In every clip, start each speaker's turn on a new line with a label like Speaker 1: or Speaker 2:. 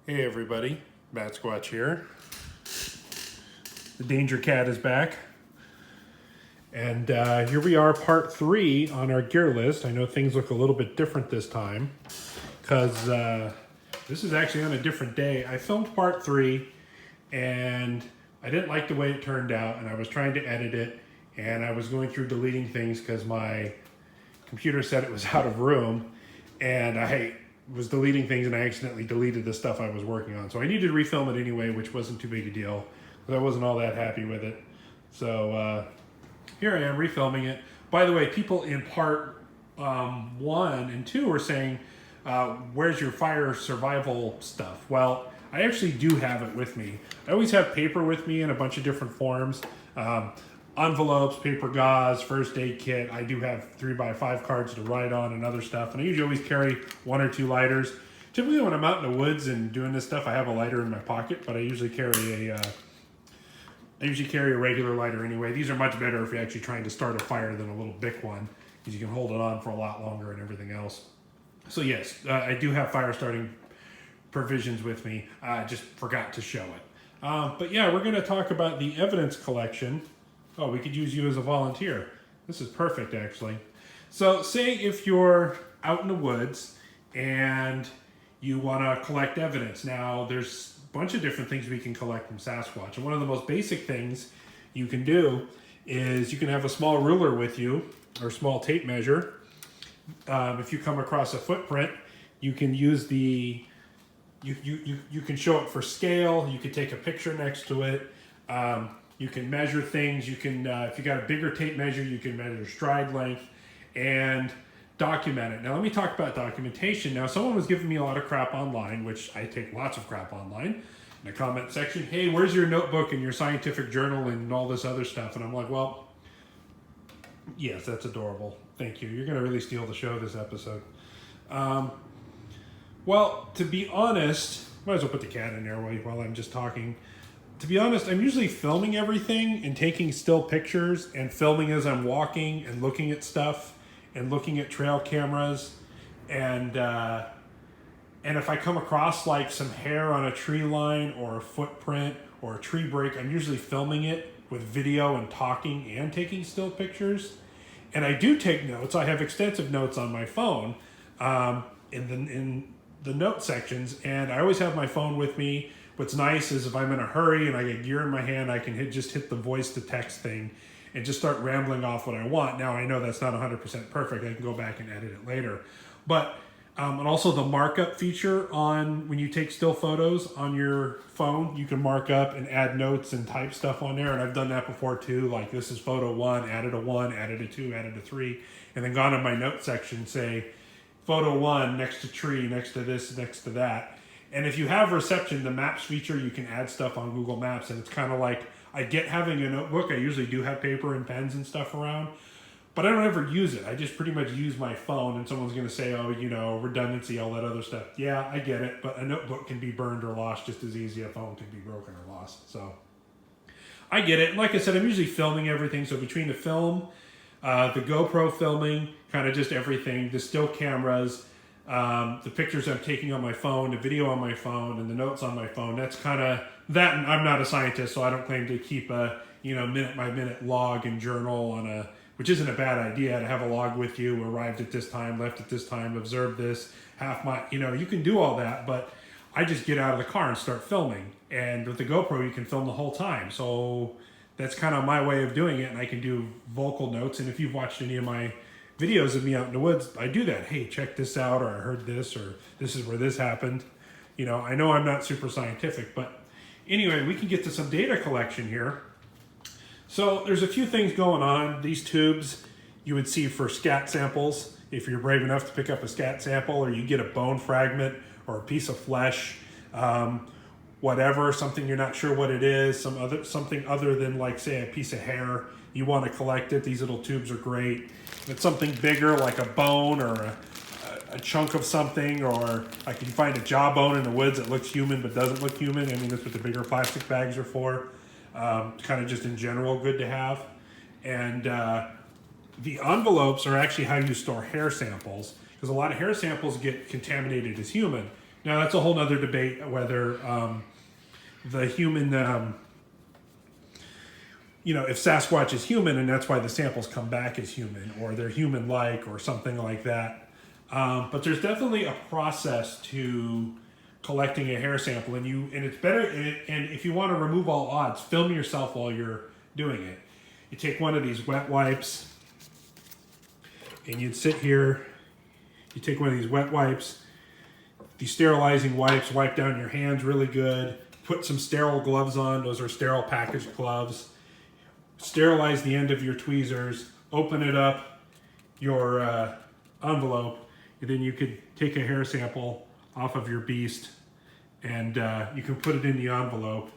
Speaker 1: Hey everybody, Bat Squatch here. The Danger Cat is back. And here we are, part 3 on our gear list. I know things look a little bit different this time because this is actually on a different day. I filmed part 3 and I didn't like the way it turned out, and I was trying to edit it and I was going through deleting things because my computer said it was out of room, and I was deleting things and I accidentally deleted the stuff I was working on. So I needed to refilm it anyway, which wasn't too big a deal, but I wasn't all that happy with it. So here I am refilming it. By the way, people in part 1 and 2 were saying, where's your fire survival stuff? Well, I actually do have it with me. I always have paper with me in a bunch of different forms. Envelopes, paper gauze, first aid kit. I do have 3x5 cards to write on and other stuff. And I usually always carry 1 or 2 lighters. Typically when I'm out in the woods and doing this stuff, I have a lighter in my pocket, but I usually carry a regular lighter anyway. These are much better if you're actually trying to start a fire than a little Bic one, because you can hold it on for a lot longer and everything else. So yes, I do have fire starting provisions with me. I just forgot to show it. But yeah, we're going to talk about the evidence collection. Oh, we could use you as a volunteer. This is perfect, actually. So say if you're out in the woods and you want to collect evidence. Now, there's a bunch of different things we can collect from Sasquatch. And one of the most basic things you can do is you can have a small ruler with you, or small tape measure. If you come across a footprint, you can use the... You can show it for scale. You can take a picture next to it. You can measure things. You can, if you got a bigger tape measure, you can measure stride length and document it. Now, let me talk about documentation. Now, someone was giving me a lot of crap online, which I take lots of crap online, in the comment section. Hey, where's your notebook and your scientific journal and all this other stuff? And I'm like, well, yes, that's adorable. Thank you. You're going to really steal the show this episode. Well, to be honest, might as well put the cat in there while I'm just talking. To be honest, I'm usually filming everything and taking still pictures and filming as I'm walking and looking at stuff and looking at trail cameras. And if I come across like some hair on a tree line or a footprint or a tree break, I'm usually filming it with video and talking and taking still pictures. And I do take notes. I have extensive notes on my phone in the note sections, and I always have my phone with me. What's nice is if I'm in a hurry and I get gear in my hand, I can just hit the voice to text thing and just start rambling off what I want. Now, I know that's not 100% perfect. I can go back and edit it later. But, and also the markup feature on when you take still photos on your phone, you can mark up and add notes and type stuff on there. And I've done that before too. Like, this is photo 1, added a 1, added a 2, added a 3, and then gone in my note section, say, photo 1 next to tree, next to this, next to that. And if you have reception, the maps feature, you can add stuff on Google Maps. And it's kind of like, I get having a notebook. I usually do have paper and pens and stuff around, but I don't ever use it. I just pretty much use my phone, and someone's going to say, oh, you know, redundancy, all that other stuff. Yeah, I get it. But a notebook can be burned or lost just as easy. A phone can be broken or lost. So I get it. And like I said, I'm usually filming everything. So between the film, the GoPro filming, kind of just everything, the still cameras, the pictures I'm taking on my phone, the video on my phone, and the notes on my phone, that's kind of that. And I'm not a scientist, so I don't claim to keep a, minute by minute log and journal on which isn't a bad idea to have a log with you. Arrived at this time, left at this time, observed this half mile. You can do all that, but I just get out of the car and start filming. And with the GoPro, you can film the whole time. So that's kind of my way of doing it. And I can do vocal notes. And if you've watched any of my videos of me out in the woods, I do that. Hey, check this out, or I heard this, or this is where this happened. I know I'm not super scientific, but anyway, we can get to some data collection here. So there's a few things going on. These tubes you would see for scat samples, if you're brave enough to pick up a scat sample, or you get a bone fragment or a piece of flesh, whatever, something you're not sure what it is, something other than, like, say, a piece of hair. You want to collect it. These little tubes are great. If it's something bigger, like a bone or a chunk of something, or like you find a jawbone in the woods that looks human but doesn't look human. I mean, that's what the bigger plastic bags are for. Kind of just in general good to have. And the envelopes are actually how you store hair samples, because a lot of hair samples get contaminated as human. Now that's a whole nother debate whether the human, if Sasquatch is human and that's why the samples come back as human, or they're human-like or something like that. But there's definitely a process to collecting a hair sample, and it's better. And if you want to remove all odds, film yourself while you're doing it. You take one of these wet wipes, and you'd sit here. You take one of these wet wipes, these sterilizing wipes, wipe down your hands really good. Put some sterile gloves on. Those are sterile packaged gloves. Sterilize the end of your tweezers. Open it up, your envelope, and then you could take a hair sample off of your beast, and you can put it in the envelope.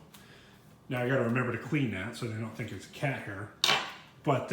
Speaker 1: Now I got to remember to clean that so they don't think it's cat hair. But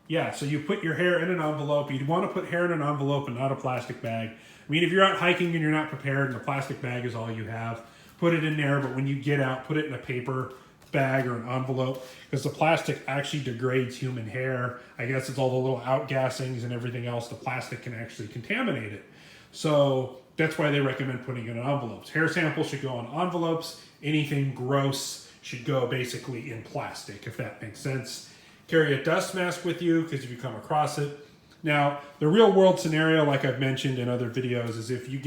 Speaker 1: yeah, so you put your hair in an envelope. You'd want to put hair in an envelope and not a plastic bag. I mean, if you're out hiking and you're not prepared and the plastic bag is all you have, put it in there. But when you get out, put it in a paper bag or an envelope, because the plastic actually degrades human hair. I guess it's all the little outgassings and everything else. The plastic can actually contaminate it. So that's why they recommend putting it in envelopes. Hair samples should go on envelopes. Anything gross should go basically in plastic, if that makes sense. Carry a dust mask with you, because if you come across it. Now, the real world scenario, like I've mentioned in other videos, is if you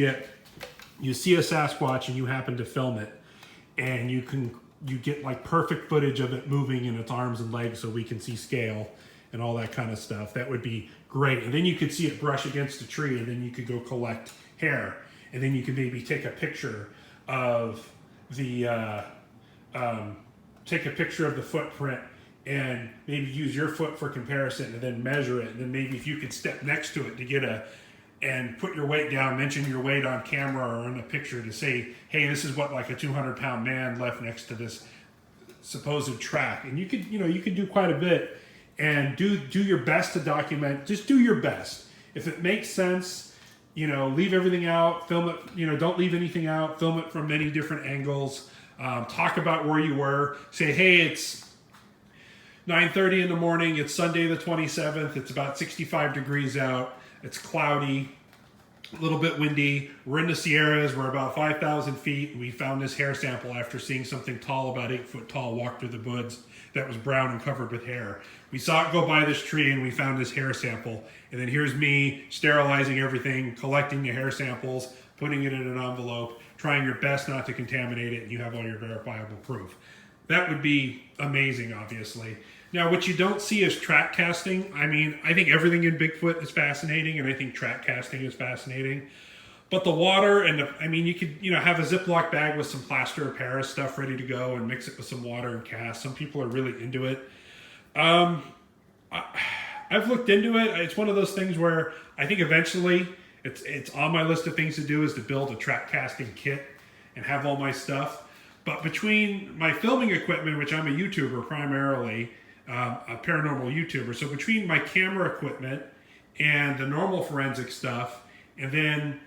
Speaker 1: see a Sasquatch and you happen to film it, and you get like perfect footage of it moving in its arms and legs so we can see scale and all that kind of stuff. That would be great. And then you could see it brush against a tree, and then you could go collect hair. And then you could maybe take a picture of the footprint and maybe use your foot for comparison and then measure it. And then maybe if you could step next to it to get and put your weight down, mention your weight on camera or in a picture to say, hey, this is what like a 200-pound man left next to this supposed track. And you could do quite a bit and do your best to document. Just do your best. If it makes sense, leave everything out, film it, don't leave anything out, film it from many different angles. Talk about where you were. Say, hey, it's 9:30 in the morning. It's Sunday the 27th. It's about 65 degrees out. It's cloudy, a little bit windy. We're in the Sierras. We're about 5,000 feet. We found this hair sample after seeing something tall, about 8 foot tall, walk through the woods that was brown and covered with hair. We saw it go by this tree and we found this hair sample. And then here's me sterilizing everything, collecting the hair samples, putting it in an envelope, trying your best not to contaminate it, and you have all your verifiable proof. That would be amazing, obviously. Now, what you don't see is track casting. I mean, I think everything in Bigfoot is fascinating, and I think track casting is fascinating. But the water you could, have a Ziploc bag with some plaster of Paris stuff ready to go and mix it with some water and cast. Some people are really into it. I've looked into it. It's one of those things where I think eventually it's on my list of things to do is to build a track casting kit and have all my stuff. But between my filming equipment, which I'm a YouTuber primarily, a paranormal YouTuber. So between my camera equipment and the normal forensic stuff, and then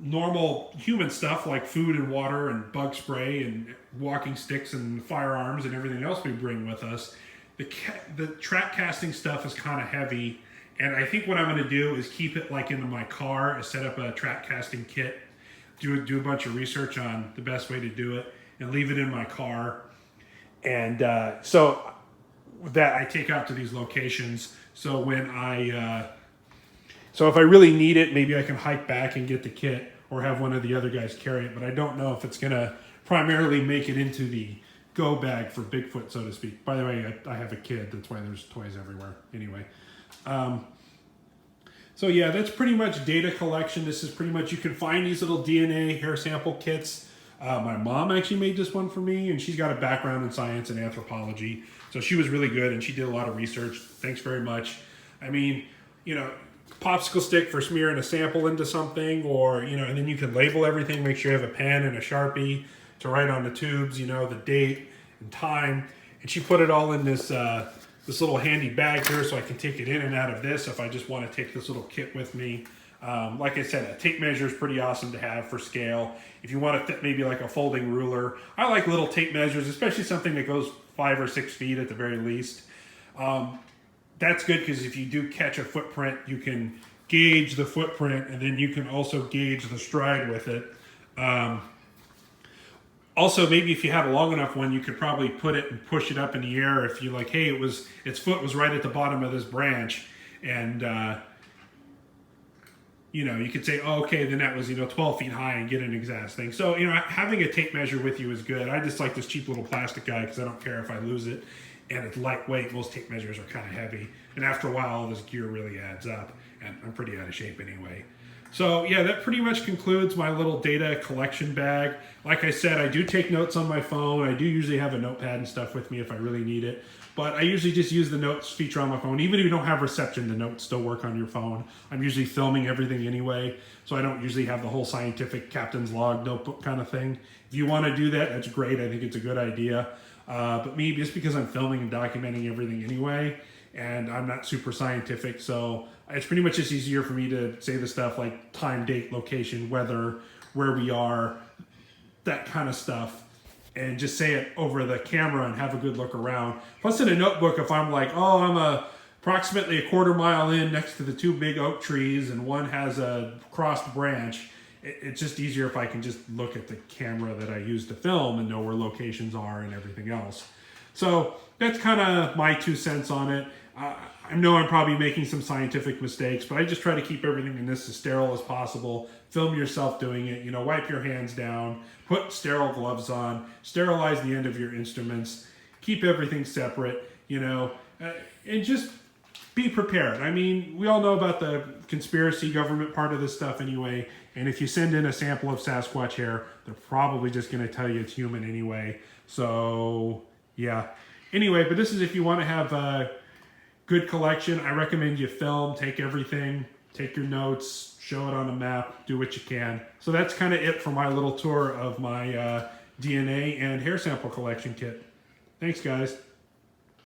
Speaker 1: normal human stuff like food and water and bug spray and walking sticks and firearms and everything else we bring with us, the track casting stuff is kind of heavy. And I think what I'm going to do is keep it like in my car, set up a track casting kit, do a bunch of research on the best way to do it, and leave it in my car. And so that I take out to these locations. So when so if I really need it, maybe I can hike back and get the kit or have one of the other guys carry it. But I don't know if it's going to primarily make it into the go bag for Bigfoot, so to speak. By the way, I have a kid. That's why there's toys everywhere. Anyway. So yeah, that's pretty much data collection. This is pretty much, you can find these little DNA hair sample kits. My mom actually made this one for me, and she's got a background in science and anthropology. So she was really good, and she did a lot of research. Thanks very much. I mean, popsicle stick for smearing a sample into something, or, and then you can label everything, make sure you have a pen and a Sharpie to write on the tubes, the date and time. And she put it all in this little handy bag here, so I can take it in and out of this if I just want to take this little kit with me. Like I said, a tape measure is pretty awesome to have for scale. If you want to fit maybe like a folding ruler, I like little tape measures, especially something that goes 5 or 6 feet at the very least. That's good because if you do catch a footprint, you can gauge the footprint, and then you can also gauge the stride with it. Also, maybe if you had a long enough one, you could probably put it and push it up in the air. If you like, hey, its foot was right at the bottom of this branch, and you could say, oh, okay, the net was 12 feet high, and get an exact thing. So having a tape measure with you is good. I just like this cheap little plastic guy because I don't care if I lose it, and it's lightweight. Most tape measures are kind of heavy, and after a while, all this gear really adds up, and I'm pretty out of shape anyway. So yeah, that pretty much concludes my little data collection bag. Like I said, I do take notes on my phone. I do usually have a notepad and stuff with me if I really need it. But I usually just use the notes feature on my phone. Even if you don't have reception, the notes still work on your phone. I'm usually filming everything anyway, so I don't usually have the whole scientific captain's log notebook kind of thing. If you want to do that, that's great. I think it's a good idea. But me, just because I'm filming and documenting everything anyway, and I'm not super scientific, so it's pretty much just easier for me to say the stuff like time, date, location, weather, where we are, that kind of stuff, and just say it over the camera and have a good look around. Plus in a notebook, if I'm like, oh, I'm approximately a quarter mile in next to the two big oak trees and one has a crossed branch, it's just easier if I can just look at the camera that I use to film and know where locations are and everything else. So that's kind of my 2 cents on it. I know I'm probably making some scientific mistakes, but I just try to keep everything in this as sterile as possible. Film yourself doing it, wipe your hands down, put sterile gloves on, sterilize the end of your instruments, keep everything separate, and just be prepared. I mean, we all know about the conspiracy government part of this stuff anyway, and if you send in a sample of Sasquatch hair, they're probably just going to tell you it's human anyway. So, yeah. Anyway, but this is if you want to have a good collection. I recommend you film, take everything, take your notes, show it on a map, do what you can. So that's kind of it for my little tour of my DNA and hair sample collection kit. Thanks, guys.